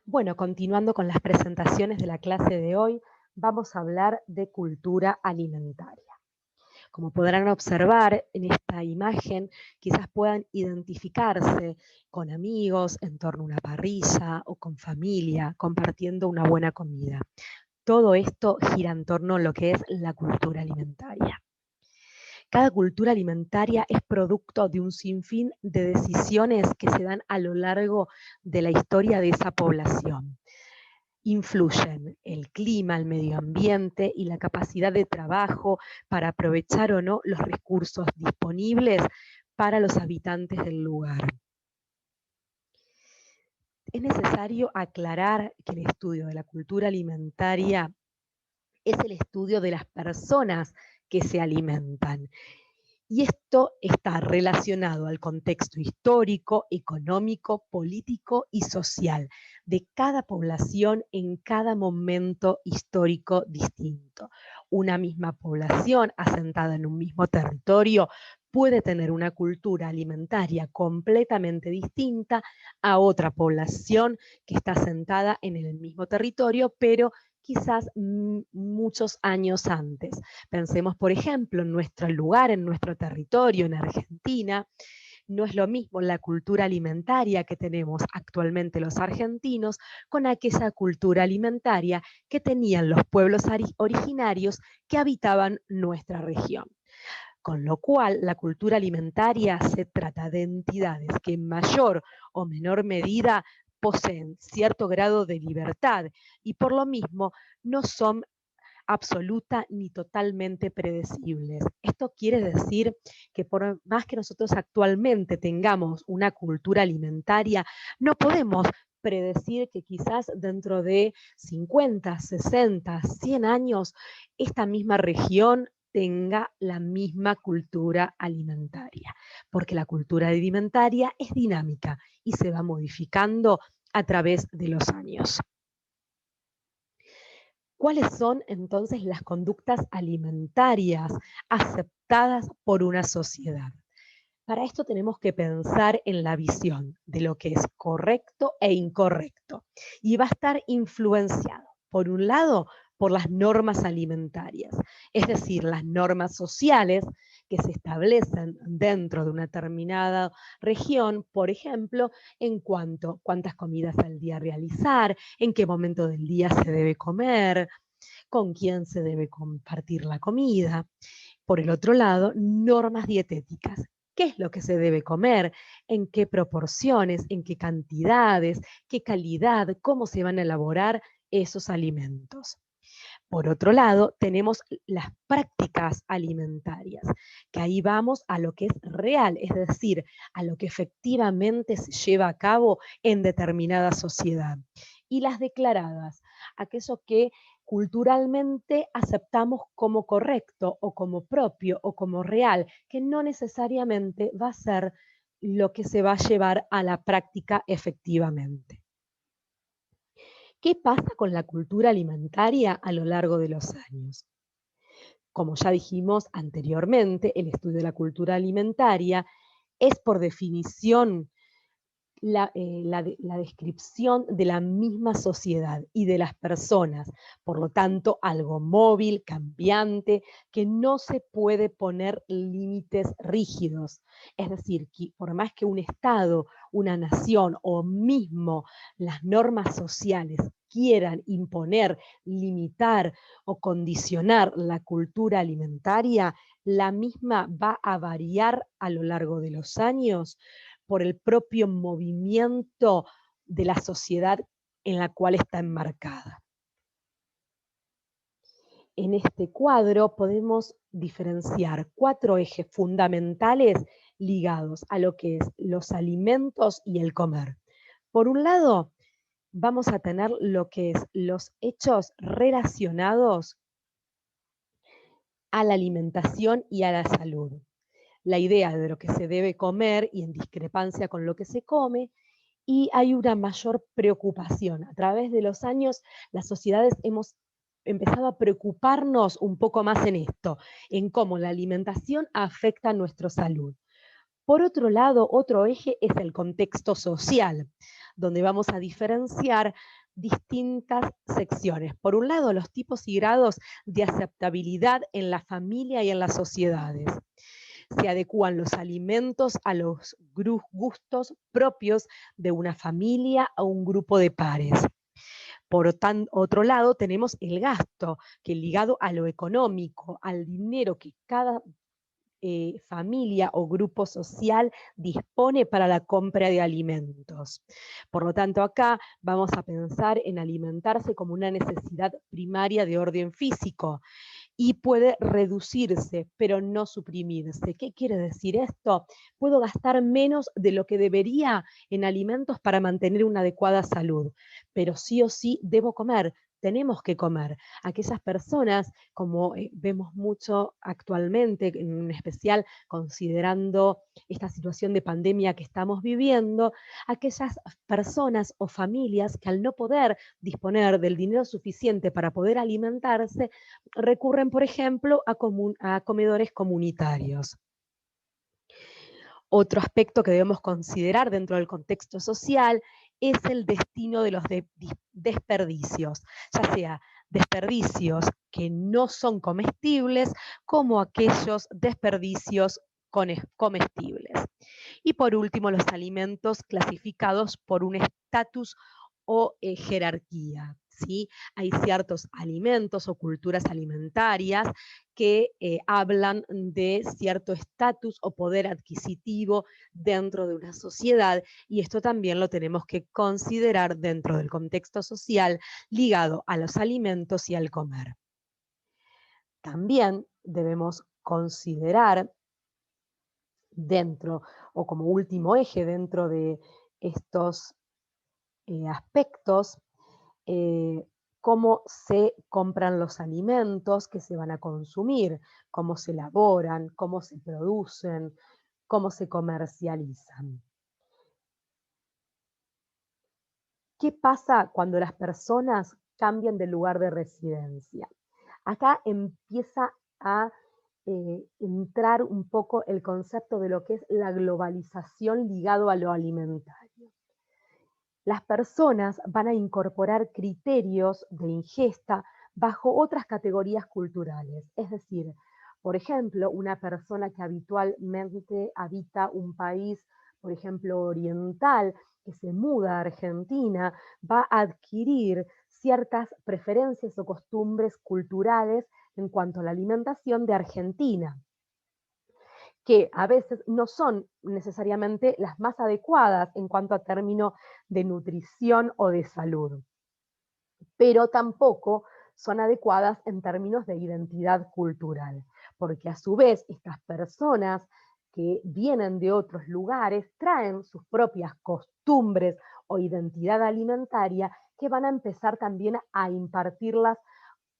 Bueno, continuando con las presentaciones de la clase de hoy, vamos a hablar de cultura alimentaria. Como podrán observar en esta imagen, quizás puedan identificarse con amigos en torno a una parrilla o con familia, compartiendo una buena comida. Todo esto gira en torno a lo que es la cultura alimentaria. Cada cultura alimentaria es producto de un sinfín de decisiones que se dan a lo largo de la historia de esa población. Influyen el clima, el medio ambiente y la capacidad de trabajo para aprovechar o no los recursos disponibles para los habitantes del lugar. Es necesario aclarar que el estudio de la cultura alimentaria es el estudio de las personas que se alimentan. Y esto está relacionado al contexto histórico, económico, político y social de cada población en cada momento histórico distinto. Una misma población asentada en un mismo territorio puede tener una cultura alimentaria completamente distinta a otra población que está asentada en el mismo territorio, pero quizás muchos años antes. Pensemos, por ejemplo, en nuestro lugar, en nuestro territorio, en Argentina. No es lo mismo la cultura alimentaria que tenemos actualmente los argentinos con aquella cultura alimentaria que tenían los pueblos originarios que habitaban nuestra región. Con lo cual, la cultura alimentaria se trata de entidades que en mayor o menor medida poseen cierto grado de libertad y por lo mismo no son absoluta ni totalmente predecibles. Esto quiere decir que por más que nosotros actualmente tengamos una cultura alimentaria, no podemos predecir que quizás dentro de 50, 60, 100 años esta misma región tenga la misma cultura alimentaria, porque la cultura alimentaria es dinámica y se va modificando a través de los años. ¿Cuáles son entonces las conductas alimentarias aceptadas por una sociedad? Para esto tenemos que pensar en la visión de lo que es correcto e incorrecto. Y va a estar influenciado, por un lado, por las normas alimentarias, es decir, las normas sociales que se establecen dentro de una determinada región, por ejemplo, en cuanto a cuántas comidas al día realizar, en qué momento del día se debe comer, con quién se debe compartir la comida. Por el otro lado, normas dietéticas. ¿Qué es lo que se debe comer? ¿En qué proporciones? ¿En qué cantidades? ¿Qué calidad? ¿Cómo se van a elaborar esos alimentos? Por otro lado, tenemos las prácticas alimentarias, que ahí vamos a lo que es real, es decir, a lo que efectivamente se lleva a cabo en determinada sociedad. Y las declaradas, aquello que culturalmente aceptamos como correcto o como propio o como real, que no necesariamente va a ser lo que se va a llevar a la práctica efectivamente. ¿Qué pasa con la cultura alimentaria a lo largo de los años? Como ya dijimos anteriormente, el estudio de la cultura alimentaria es por definición la descripción de la misma sociedad y de las personas, por lo tanto, algo móvil, cambiante, que no se puede poner límites rígidos. Es decir, que por más que un Estado, una nación o mismo las normas sociales quieran imponer, limitar o condicionar la cultura alimentaria, la misma va a variar a lo largo de los años por el propio movimiento de la sociedad en la cual está enmarcada. En este cuadro podemos diferenciar 4 ejes fundamentales ligados a lo que es los alimentos y el comer. Por un lado, vamos a tener lo que es los hechos relacionados a la alimentación y a la salud. La idea de lo que se debe comer y en discrepancia con lo que se come, y hay una mayor preocupación. A través de los años, las sociedades hemos empezado a preocuparnos un poco más en esto, en cómo la alimentación afecta a nuestra salud. Por otro lado, otro eje es el contexto social, donde vamos a diferenciar distintas secciones. Por un lado, los tipos y grados de aceptabilidad en la familia y en las sociedades. Se adecúan los alimentos a los gustos propios de una familia o un grupo de pares. Por otro lado, tenemos el gasto, que ligado a lo económico, al dinero que cada familia o grupo social dispone para la compra de alimentos. Por lo tanto, acá vamos a pensar en alimentarse como una necesidad primaria de orden físico y puede reducirse, pero no suprimirse. ¿Qué quiere decir esto? Puedo gastar menos de lo que debería en alimentos para mantener una adecuada salud, pero sí o sí debo comer. Tenemos que comer. Aquellas personas, como vemos mucho actualmente, en especial considerando esta situación de pandemia que estamos viviendo, aquellas personas o familias que al no poder disponer del dinero suficiente para poder alimentarse, recurren, por ejemplo, a comedores comunitarios. Otro aspecto que debemos considerar dentro del contexto social es el destino de los desperdicios, ya sea desperdicios que no son comestibles como aquellos desperdicios comestibles. Y por último, los alimentos clasificados por un estatus o jerarquía. ¿Sí? Hay ciertos alimentos o culturas alimentarias que hablan de cierto estatus o poder adquisitivo dentro de una sociedad, y esto también lo tenemos que considerar dentro del contexto social ligado a los alimentos y al comer. También debemos considerar dentro, o como último eje dentro de estos aspectos, cómo se compran los alimentos que se van a consumir, cómo se elaboran, cómo se producen, cómo se comercializan. ¿Qué pasa cuando las personas cambian de lugar de residencia? Acá empieza a entrar un poco el concepto de lo que es la globalización ligado a lo alimentario. Las personas van a incorporar criterios de ingesta bajo otras categorías culturales. Es decir, por ejemplo, una persona que habitualmente habita un país, por ejemplo, oriental, que se muda a Argentina, va a adquirir ciertas preferencias o costumbres culturales en cuanto a la alimentación de Argentina, que a veces no son necesariamente las más adecuadas en cuanto a término de nutrición o de salud, pero tampoco son adecuadas en términos de identidad cultural, porque a su vez estas personas que vienen de otros lugares traen sus propias costumbres o identidad alimentaria que van a empezar también a impartirlas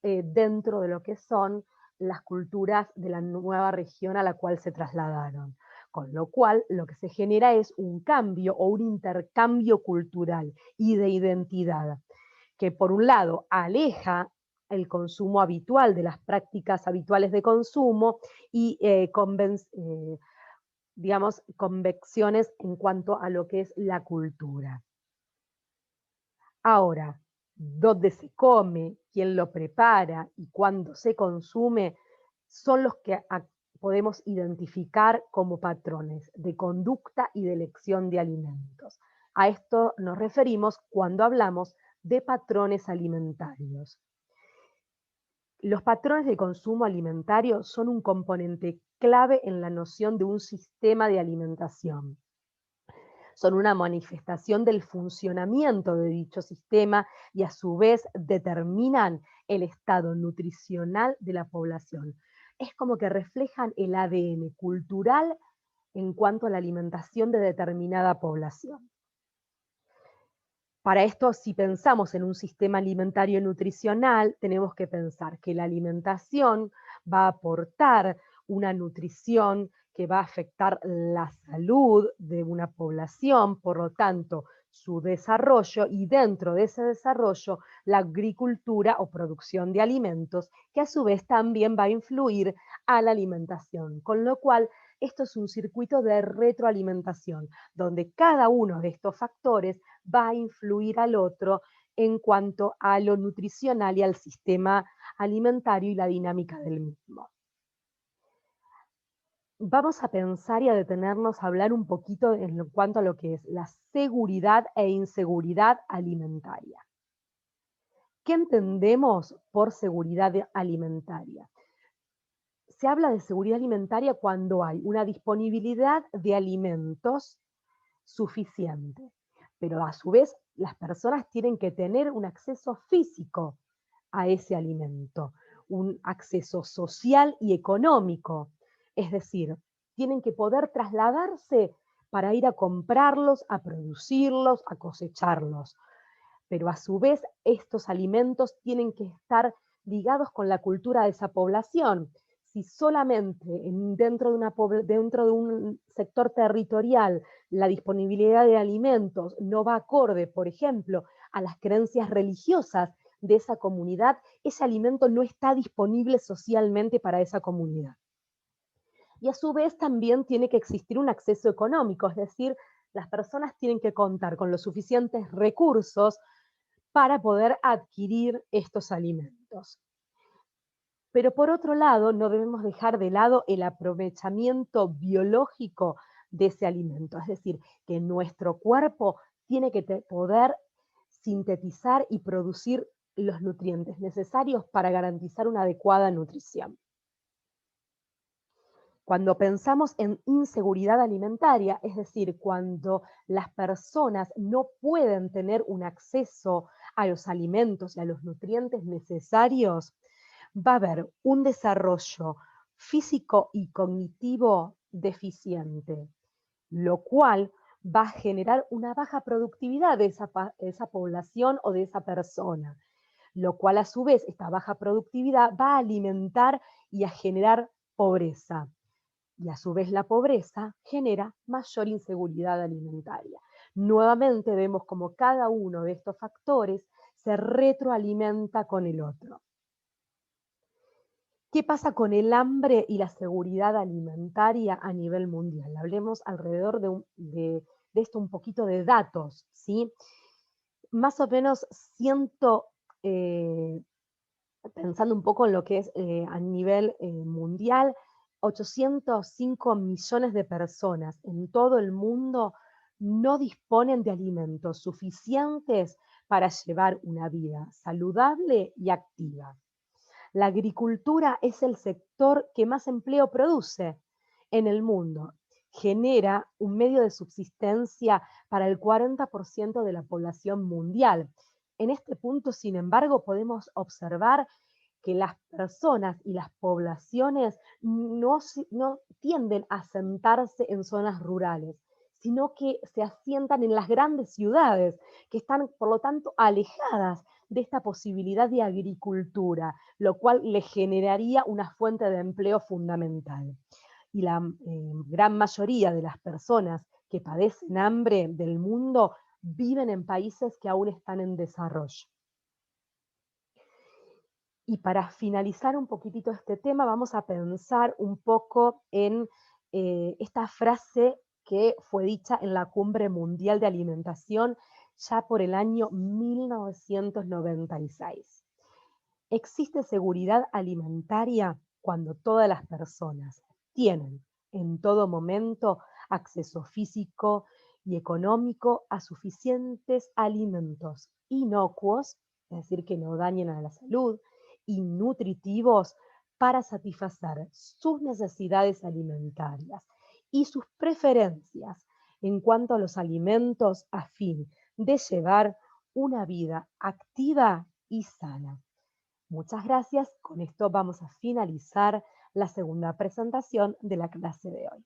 dentro de lo que son las culturas de la nueva región a la cual se trasladaron. Con lo cual, lo que se genera es un cambio o un intercambio cultural y de identidad, que por un lado aleja el consumo habitual de las prácticas habituales de consumo y digamos, convecciones en cuanto a lo que es la cultura. Ahora, dónde se come, quién lo prepara y cuándo se consume, son los que podemos identificar como patrones de conducta y de elección de alimentos. A esto nos referimos cuando hablamos de patrones alimentarios. Los patrones de consumo alimentario son un componente clave en la noción de un sistema de alimentación. Son una manifestación del funcionamiento de dicho sistema y a su vez determinan el estado nutricional de la población. Es como que reflejan el ADN cultural en cuanto a la alimentación de determinada población. Para esto, si pensamos en un sistema alimentario nutricional, tenemos que pensar que la alimentación va a aportar una nutrición que va a afectar la salud de una población, por lo tanto, su desarrollo y dentro de ese desarrollo, la agricultura o producción de alimentos, que a su vez también va a influir a la alimentación, con lo cual Esto es un circuito de retroalimentación, donde cada uno de estos factores va a influir al otro en cuanto a lo nutricional y al sistema alimentario y la dinámica del mismo. Vamos a pensar y a detenernos a hablar un poquito en cuanto a lo que es la seguridad e inseguridad alimentaria. ¿Qué entendemos por seguridad alimentaria? Se habla de seguridad alimentaria cuando hay una disponibilidad de alimentos suficiente, pero a su vez las personas tienen que tener un acceso físico a ese alimento, un acceso social y económico. Es decir, tienen que poder trasladarse para ir a comprarlos, a producirlos, a cosecharlos. Pero a su vez estos alimentos tienen que estar ligados con la cultura de esa población. Si solamente dentro de un sector territorial la disponibilidad de alimentos no va acorde, por ejemplo, a las creencias religiosas de esa comunidad, ese alimento no está disponible socialmente para esa comunidad. Y a su vez también tiene que existir un acceso económico, es decir, las personas tienen que contar con los suficientes recursos para poder adquirir estos alimentos. Pero por otro lado, no debemos dejar de lado el aprovechamiento biológico de ese alimento, es decir, que nuestro cuerpo tiene que poder sintetizar y producir los nutrientes necesarios para garantizar una adecuada nutrición. Cuando pensamos en inseguridad alimentaria, es decir, cuando las personas no pueden tener un acceso a los alimentos y a los nutrientes necesarios, va a haber un desarrollo físico y cognitivo deficiente, lo cual va a generar una baja productividad de esa población o de esa persona, lo cual a su vez esta baja productividad va a alimentar y a generar pobreza. Y a su vez la pobreza genera mayor inseguridad alimentaria. Nuevamente vemos como cada uno de estos factores se retroalimenta con el otro. ¿Qué pasa con el hambre y la seguridad alimentaria a nivel mundial? Hablemos alrededor de esto un poquito de datos, ¿sí? Más o menos eh, pensando un poco en lo que es a nivel mundial, 805 millones de personas en todo el mundo no disponen de alimentos suficientes para llevar una vida saludable y activa. La agricultura es el sector que más empleo produce en el mundo. Genera un medio de subsistencia para el 40% de la población mundial. En este punto, sin embargo, podemos observar que las personas y las poblaciones no tienden a asentarse en zonas rurales, sino que se asientan en las grandes ciudades, que están, por lo tanto, alejadas de esta posibilidad de agricultura, lo cual le generaría una fuente de empleo fundamental. Y la gran mayoría de las personas que padecen hambre del mundo viven en países que aún están en desarrollo. Y para finalizar un poquitito este tema, vamos a pensar un poco en esta frase que fue dicha en la Cumbre Mundial de Alimentación ya por el año 1996. Existe seguridad alimentaria cuando todas las personas tienen en todo momento acceso físico y económico a suficientes alimentos inocuos, es decir, que no dañen a la salud, y nutritivos para satisfacer sus necesidades alimentarias y sus preferencias en cuanto a los alimentos a fin de llevar una vida activa y sana. Muchas gracias. Con esto vamos a finalizar la segunda presentación de la clase de hoy.